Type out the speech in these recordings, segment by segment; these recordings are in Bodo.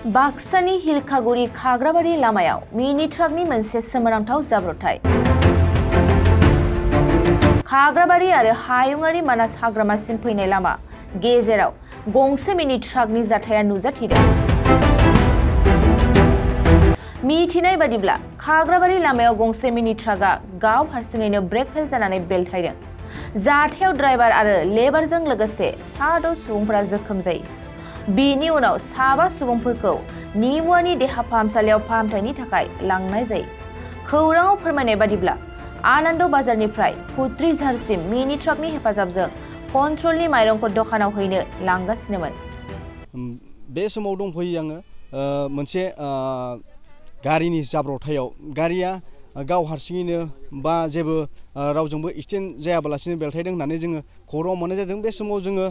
बाक्सानि हिलखागुरि खाग्राबारि लामायाव मिनि ट्राकनि मोनसे सोमोनांथाव जाब्रबथाय। खाग्राबारि आरो हायुङारि मानास हाग्रामासिम फैनाय लामा गेजेराव गंसे मिनि ट्राकनि जाथाया नुजाथिदों। मिथिनाय बादिब्ला खाग्राबारि लामायाव गंसे मिनि ट्राकआ गाव हारसिङैनो ब्रेक फेल जानानै बेलथायदों। जाथायाव ड्राइभार आरो लेबारजों लोगोसे 6 सुबुंफोरा जोखोम जायो। बिनि उनाव 7 सुबुंफोरखौ निमुवानि देहा फाहामसालियाव फाहामथायनि थाखाय लांनाय जायो। खौराङाव फोरमायनाय बादिब्ला आनन्द बाजारनिफ्राय कुत्रिझारसिम मिनि ट्राकनि हेफाजाबजों कन्ट्रलनि माइरंखौ दखानाव हैनो लांगासिनोमोन। बे समाव दंफैयो आङो मोनसे गारिनि जाब्रबथायाव गारिया गाव हारसिङैनो बा जेबो रावजोंबो एक्सिडेन्ट जायाबालासिनो बेलथायदों होननानै जोङो खौरां मोननाय जादों। बे समाव जोङो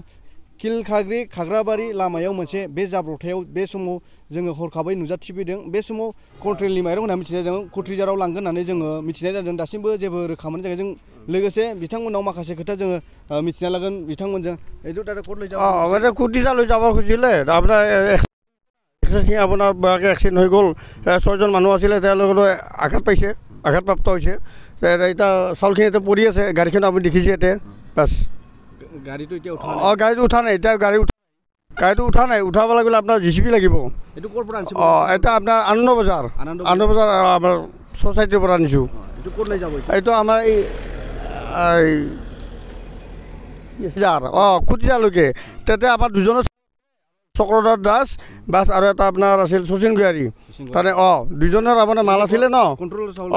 हिलखागुरि खाग्राबारि लामायाव मोनसे बे जाब्रबथायाव बे समाव जोङो हरखाबै नुजाथिफैदों। बे समाव कन्ट्रलनि माइरं होनना मिथिनाय जादों। कुत्रिझाराव लांगोन होननानै जोङो मिथिनाय जादों। दासिमबो जेबो रोखा मोननाय जायाखै। जों लोगोसे बिथांमोनाव माखासे खोथा जोङो मिथिना लागोन बिथांमोनजों। এইটো তাতে ক'ত লৈ যাব? মানে কুত্ৰিঝাৰলৈ যাব খুজিছিলে। আপোনাৰ আপোনাৰ বেয়াকৈ এক্সিডেণ্ট হৈ গ'ল। 6জন মানুহ আছিলে, তেওঁলোকে আঘাত পাইছে, আঘাতপ্ৰাপ্ত হৈছে। এতিয়া চাউলখিনি এতিয়া পৰি আছে, গাড়ীখন আপুনি দেখিছে এতিয়া। বাছ গাড়ীটো এতিয়া উঠা গাড়ীটো উঠা নাই, এতিয়া গাড়ীটো উঠা নাই। উঠাবলৈ গ'লে আপোনাৰ জিচিপি লাগিব। এইটো ক'ৰ পৰা আনিছে? এটা আপোনাৰ আনন্দ বজাৰ আমাৰ ছ'চাইটিৰ পৰা আনিছোঁ। এইটো ক'ত লৈ যাব? এইটো আমাৰ এই কুত্ৰিঝাৰলৈকে। তাতে আমাৰ দুজনৰ চক্ৰধৰ দাস বাছ আৰু এটা আপোনাৰ আছিল শচীন গোহাৰী। তাতে দুজনৰ আপোনাৰ মাল আছিলে ন। কণ্ট্ৰল চাউল,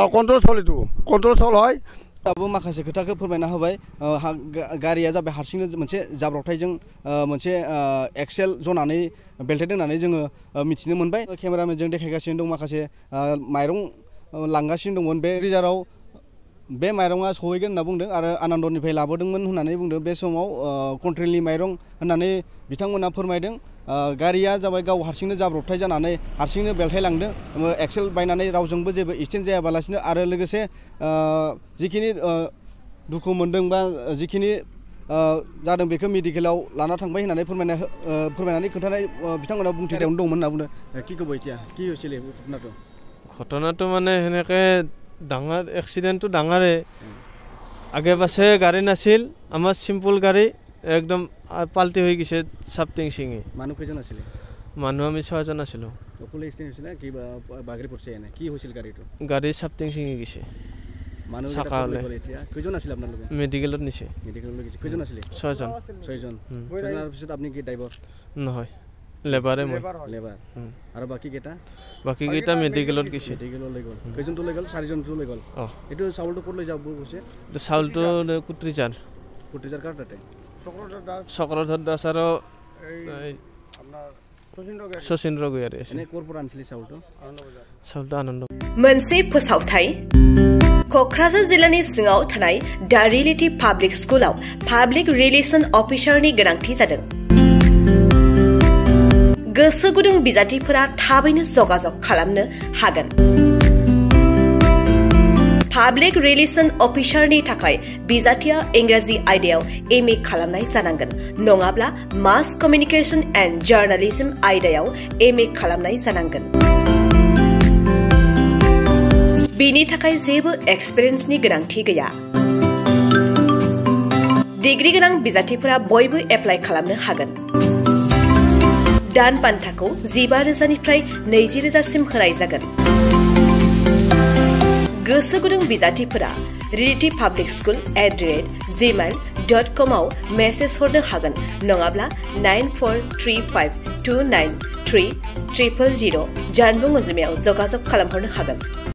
এইটো কণ্ট্ৰল চাউল হয়। दाबो माखासे खोथाखौ फोरमायना होबाय। गारिया जाबाय हारसिंनो मोनसे जाब्रबथायजों मोनसे एक्सेल जनानै बेलथायदों होननानै जोङो मिथिनो मोनबाय। केमेरामेनजों देखायगासिनो दं। माखासे माइरं लांगासिनो दंमोन। बे रिजाराव बे माइरङा सहैगोन होनना बुंदों आरो आनन्दनिफ्राय लाबोदोंमोन होननानै बुंदों। बे समाव कन्ट्रलनि माइरं होननानै बिथांमोना फोरमायदों। गारिया जाबाय गाव हारसिंनो जाब्रबथाय जानानै हारसिंनो बेलथायलांदों। एक्सेल बायनानै रावजोंबो जेबो एक्सिडेन्ट जायाबालासिनो आरो लोगोसे जिखिनि दुखु मोनदों बा जिखिनि जादों बेखौ मेडिकेलाव लाना थांबाय होननानै फोरमायनानै खोन्थानाय बिथांमोना बुंथियावनो दंमोन होनना बुंदों। কি ক'ব এতিয়া? কি হৈছিলে ঘটনাটো? ঘটনাটো মানে সেনেকৈ ডাঙৰ এক্সিডেণ্টটো ডাঙৰে। আগে পাছে গাড়ী নাছিল, আমাৰ চিম্পল গাড়ী একদম পাল্টি হৈ গৈছে চাপটিং ছিঙি। মানুহ কেইজন আছিলে? মানুহ আমি 6জন আছিলোঁ। অকলে এক্সিডেণ্ট হৈছিলে কি বাগৰি পৰিছে? এনে কি হৈছিল গাড়ীটো? গাড়ী চাপটিং ছিঙি গৈছে। মানুহ এতিয়া কেইজন আছিলে আপোনালোকে? মেডিকেলত নিছে। মেডিকেলত গৈছে। কেইজন আছিলে? 6জন। তাৰপিছত আপুনি কি ড্ৰাইভাৰ? নহয়, লেবাৰে মই। লেবাৰ। আৰু বাকীকেইটা মেডিকেলত গৈছে। মেডিকেলত লৈ গ'ল। কেইজনটো লৈ গ'ল? 4জনটো লৈ গ'ল। এইটো চাউলটো ক'ত লৈ যাব কৈছে? চাউলটো কুত্ৰিঝাৰ। কুত্ৰিঝাৰ কাৰ তাতে? চক্ৰধৰ দাস আৰু শচীন গোহাৰী। এনে ক'ৰ পৰা আনিছিলে চাউলটো? চাউলটো আনন্দ। मोनसे फोसावथाय क'क्राझार जिल्लानि सिङाव थानाय दा रियेलिटी पाब्लिक स्कुलाव पाब्लिक रिलेशन अफिसारनि गोनांथि जादों। गोसो गुदुं बिजाथिफोरा थाबैनो जगाजग खालामनो हागोन। पाब्लिक रिलेशन अफिसारनि थाखाय बिजाथिया इंराजि आयदायाव MA खालामनाय जानांगोन, नङाब्ला मास कमिउनिकेशन एन्ड जार्नालिज्म आयदायाव MA खालामनाय जानांगोन। बिनि थाखाय जेबो एक्सपिरियेन्सनि गोनांथि गैया। डिग्री गोनां बिजाथिफोरा बयबो एप्लाइ खालामनो हागोन। दान बान्थाखौ 15,000निफ्राय 20,000सिम होनाय जागोन। गोसो गुदुं बिजाथिफोरा रियेलिटी पाब्लिक स्कुल @gmail.com आव मेसेज हरनो हागोन, नङाब्ला 9435293000 जानबुं अनजिमायाव जगाजग खालामहरनो हागोन।